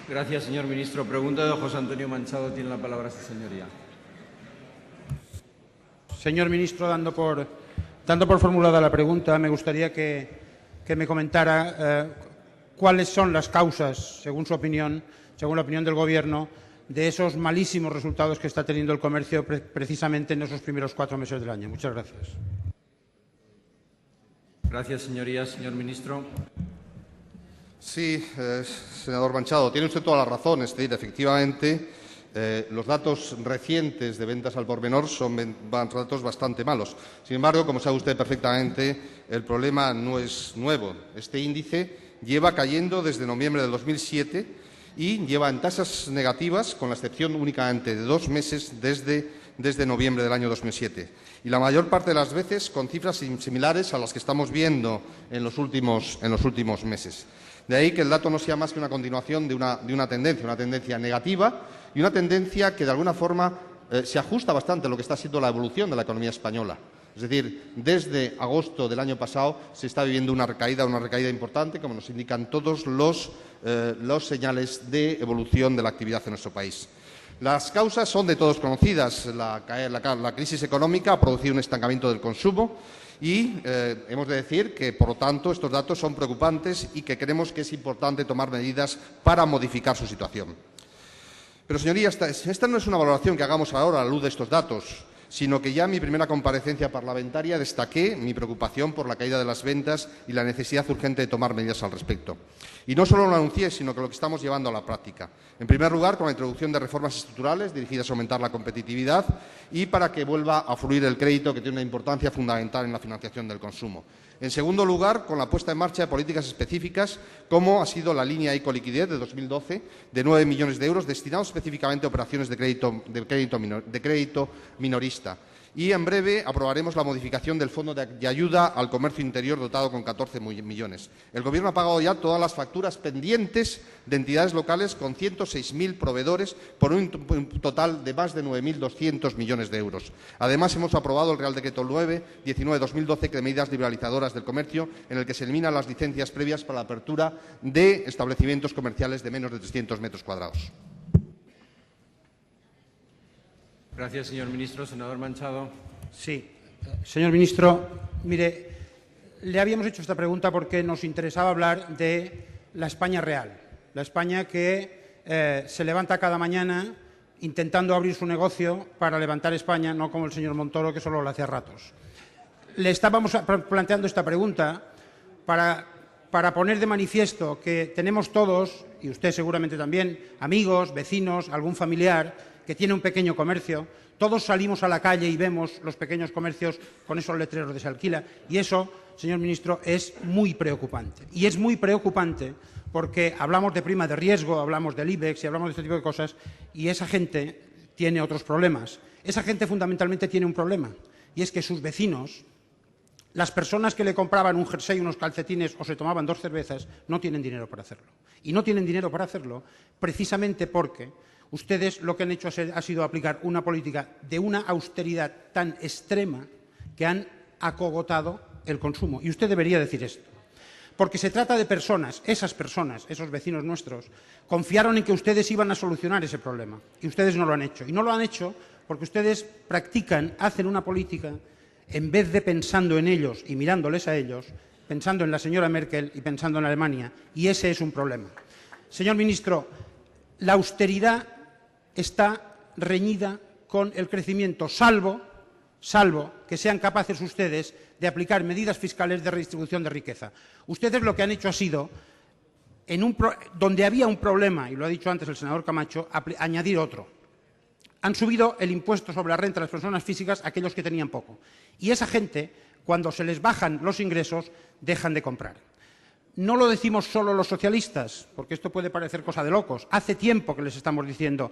Gracias, señor ministro. Pregunta de José Antonio Manchado. Tiene la palabra su señoría. Señor ministro, dando por formulada la pregunta, me gustaría que me comentara cuáles son las causas, según su opinión, según la opinión del Gobierno, de esos malísimos resultados que está teniendo el comercio precisamente en esos primeros 4 meses del año. Muchas gracias. Gracias, señorías. Señor ministro. Sí, senador Manchado, tiene usted toda la razón. Es decir, efectivamente, los datos recientes de ventas al por menor son datos bastante malos. Sin embargo, como sabe usted perfectamente, el problema no es nuevo. Este índice lleva cayendo desde noviembre de 2007 y lleva en tasas negativas, con la excepción únicamente de 2 meses desde noviembre del año 2007. Y la mayor parte de las veces con cifras similares a las que estamos viendo en los últimos meses. De ahí que el dato no sea más que una continuación de una tendencia negativa y una tendencia que de alguna forma se ajusta bastante a lo que está siendo la evolución de la economía española. Es decir, desde agosto del año pasado se está viviendo una recaída importante, como nos indican todos los señales de evolución de la actividad en nuestro país. Las causas son de todos conocidas. La crisis económica ha producido un estancamiento del consumo y hemos de decir que, por lo tanto, estos datos son preocupantes y que creemos que es importante tomar medidas para modificar su situación. Pero, señorías, esta no es una valoración que hagamos ahora a la luz de estos datos, sino que ya en mi primera comparecencia parlamentaria destaqué mi preocupación por la caída de las ventas y la necesidad urgente de tomar medidas al respecto. Y no solo lo anuncié, sino que lo que estamos llevando a la práctica. En primer lugar, con la introducción de reformas estructurales dirigidas a aumentar la competitividad y para que vuelva a fluir el crédito, que tiene una importancia fundamental en la financiación del consumo. En segundo lugar, con la puesta en marcha de políticas específicas, como ha sido la línea Ecoliquidez de 2012, de 9 millones de euros, destinados específicamente a operaciones de crédito minorista. Y en breve aprobaremos la modificación del Fondo de Ayuda al Comercio Interior dotado con 14 millones. El Gobierno ha pagado ya todas las facturas pendientes de entidades locales con 106.000 proveedores por un total de más de 9.200 millones de euros. Además, hemos aprobado el Real Decreto 19/2012 de medidas liberalizadoras del comercio, en el que se eliminan las licencias previas para la apertura de establecimientos comerciales de menos de 300 metros cuadrados. Gracias, señor ministro. Senador Manchado. Sí. Señor ministro, mire, le habíamos hecho esta pregunta porque nos interesaba hablar de la España real, la España que se levanta cada mañana intentando abrir su negocio para levantar España, no como el señor Montoro, que solo lo hace a ratos. Le estábamos planteando esta pregunta para poner de manifiesto que tenemos todos, y usted seguramente también, amigos, vecinos, algún familiar que tiene un pequeño comercio. Todos salimos a la calle y vemos los pequeños comercios con esos letreros de se alquila. Y eso, señor ministro, es muy preocupante. Y es muy preocupante porque hablamos de prima de riesgo, hablamos del IBEX y hablamos de este tipo de cosas, y esa gente tiene otros problemas. Esa gente fundamentalmente tiene un problema, y es que sus vecinos, las personas que le compraban un jersey, unos calcetines o se tomaban 2 cervezas, no tienen dinero para hacerlo. Y no tienen dinero para hacerlo precisamente porque ustedes lo que han hecho ha sido aplicar una política de una austeridad tan extrema que han acogotado el consumo. Y usted debería decir esto. Porque se trata de personas, esos vecinos nuestros, confiaron en que ustedes iban a solucionar ese problema. Y ustedes no lo han hecho. Y no lo han hecho porque ustedes hacen una política, en vez de pensando en ellos y mirándoles a ellos, pensando en la señora Merkel y pensando en Alemania. Y ese es un problema. Señor ministro, la austeridad está reñida con el crecimiento, salvo que sean capaces ustedes de aplicar medidas fiscales de redistribución de riqueza. Ustedes lo que han hecho ha sido, donde había un problema, y lo ha dicho antes el senador Camacho, añadir otro. Han subido el impuesto sobre la renta de las personas físicas a aquellos que tenían poco. Y esa gente, cuando se les bajan los ingresos, dejan de comprar. No lo decimos solo los socialistas, porque esto puede parecer cosa de locos. Hace tiempo que les estamos diciendo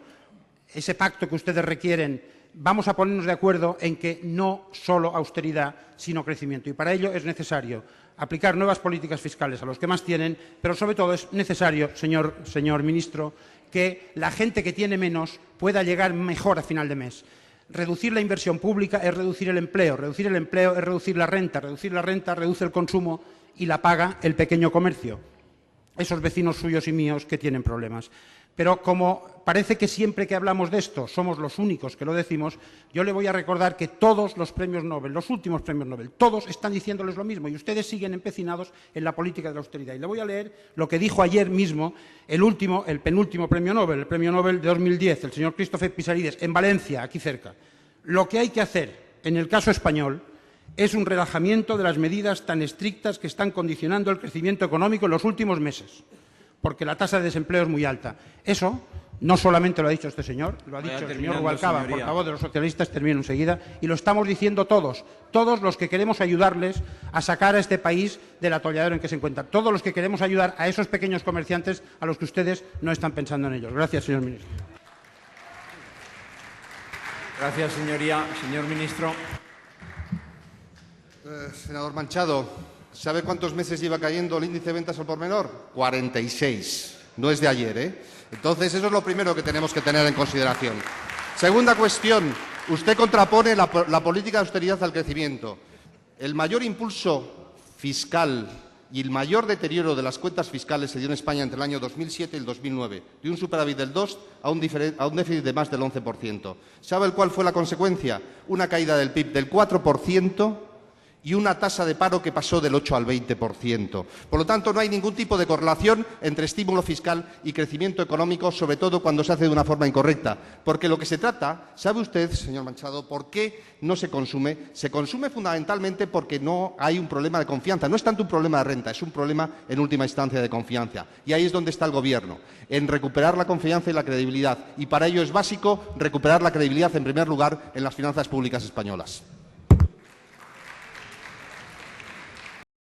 ese pacto que ustedes requieren, vamos a ponernos de acuerdo en que no solo austeridad, sino crecimiento. Y para ello es necesario aplicar nuevas políticas fiscales a los que más tienen, pero sobre todo es necesario, señor ministro, que la gente que tiene menos pueda llegar mejor a final de mes. Reducir la inversión pública es reducir el empleo es reducir la renta reduce el consumo y la paga el pequeño comercio, esos vecinos suyos y míos que tienen problemas. Pero como parece que siempre que hablamos de esto somos los únicos que lo decimos, yo le voy a recordar que todos los premios Nobel, los últimos premios Nobel, todos están diciéndoles lo mismo y ustedes siguen empecinados en la política de la austeridad. Y le voy a leer lo que dijo ayer mismo el penúltimo premio Nobel, el premio Nobel de 2010, el señor Christophe Pisarides, en Valencia, aquí cerca. Lo que hay que hacer en el caso español es un relajamiento de las medidas tan estrictas que están condicionando el crecimiento económico en los últimos meses, porque la tasa de desempleo es muy alta. Eso no solamente lo ha dicho este señor, lo ha dicho el señor Rubalcaba, portavoz de los socialistas, termino enseguida, y lo estamos diciendo todos los que queremos ayudarles a sacar a este país del atolladero en que se encuentra, todos los que queremos ayudar a esos pequeños comerciantes a los que ustedes no están pensando en ellos. Gracias, señor ministro. Gracias, señoría. Señor ministro. Senador Manchado, ¿sabe cuántos meses lleva cayendo el índice de ventas al por menor? 46. No es de ayer, ¿eh? Entonces, eso es lo primero que tenemos que tener en consideración. Segunda cuestión, usted contrapone la política de austeridad al crecimiento. El mayor impulso fiscal y el mayor deterioro de las cuentas fiscales se dio en España entre el año 2007 y el 2009, de un superávit del 2 a un déficit de más del 11%. ¿Sabe cuál fue la consecuencia? Una caída del PIB del 4%, y una tasa de paro que pasó del 8 al 20%. Por lo tanto, no hay ningún tipo de correlación entre estímulo fiscal y crecimiento económico, sobre todo cuando se hace de una forma incorrecta. Porque lo que se trata, ¿sabe usted, señor Manchado, por qué no se consume? Se consume fundamentalmente porque no hay un problema de confianza. No es tanto un problema de renta, es un problema, en última instancia, de confianza. Y ahí es donde está el Gobierno, en recuperar la confianza y la credibilidad. Y para ello es básico recuperar la credibilidad, en primer lugar, en las finanzas públicas españolas.